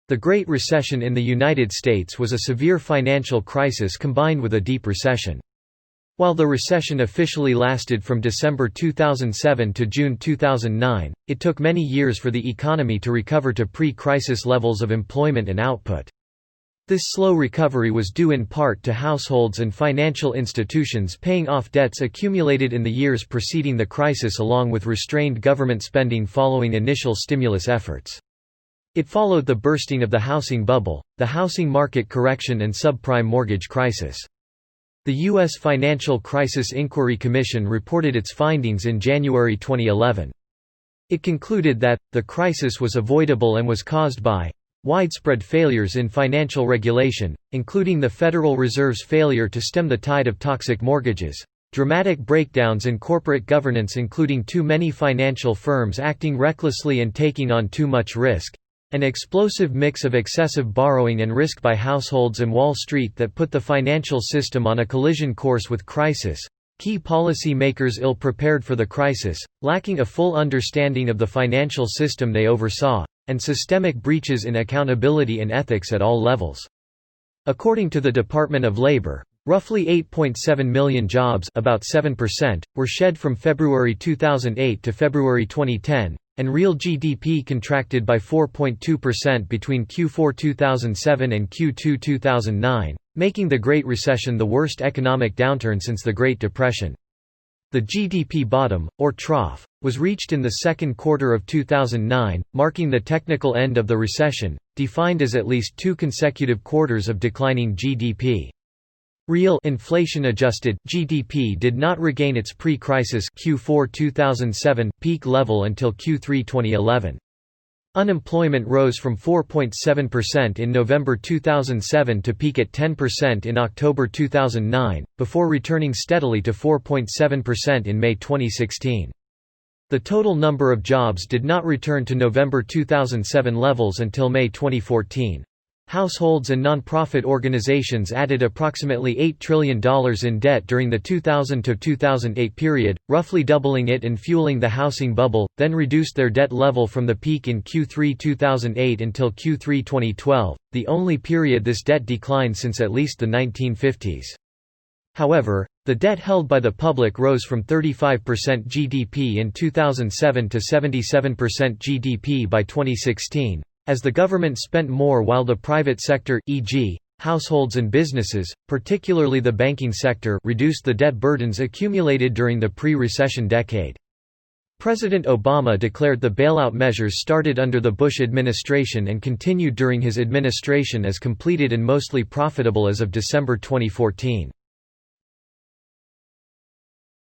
The Great Recession in the United States was a severe financial crisis combined with a deep recession. While the recession officially lasted from December 2007 to June 2009, it took many years for the economy to recover to pre-crisis levels of employment and output. This slow recovery was due in part to households and financial institutions paying off debts accumulated in the years preceding the crisis, along with restrained government spending following initial stimulus efforts. It followed the bursting of the housing bubble, the housing market correction and subprime mortgage crisis. The U.S. Financial Crisis Inquiry Commission reported its findings in January 2011. It concluded that, the crisis was avoidable and was caused by widespread failures in financial regulation, including the Federal Reserve's failure to stem the tide of toxic mortgages, dramatic breakdowns in corporate governance including too many financial firms acting recklessly and taking on too much risk, an explosive mix of excessive borrowing and risk by households and Wall Street that put the financial system on a collision course with crisis, key policy makers ill-prepared for the crisis, lacking a full understanding of the financial system they oversaw, and systemic breaches in accountability and ethics at all levels. According to the Department of Labor, roughly 8.7 million jobs, about 7%, were shed from February 2008 to February 2010, and real GDP contracted by 4.2% between Q4 2007 and Q2 2009, making the Great Recession the worst economic downturn since the Great Depression. The GDP bottom, or trough, was reached in the second quarter of 2009, marking the technical end of the recession, defined as at least 2 consecutive quarters of declining GDP. Real inflation-adjusted GDP did not regain its pre-crisis Q4 2007 peak level until Q3 2011. Unemployment rose from 4.7% in November 2007 to peak at 10% in October 2009, before returning steadily to 4.7% in May 2016. The total number of jobs did not return to November 2007 levels until May 2014. Households and nonprofit organizations added approximately $8 trillion in debt during the 2000 to 2008 period, roughly doubling it and fueling the housing bubble, then reduced their debt level from the peak in Q3 2008 until Q3 2012, the only period this debt declined since at least the 1950s. However, the debt held by the public rose from 35% GDP in 2007 to 77% GDP by 2016. As the government spent more while the private sector, e.g., households and businesses, particularly the banking sector, reduced the debt burdens accumulated during the pre-recession decade. President Obama declared the bailout measures started under the Bush administration and continued during his administration as completed and mostly profitable as of December 2014.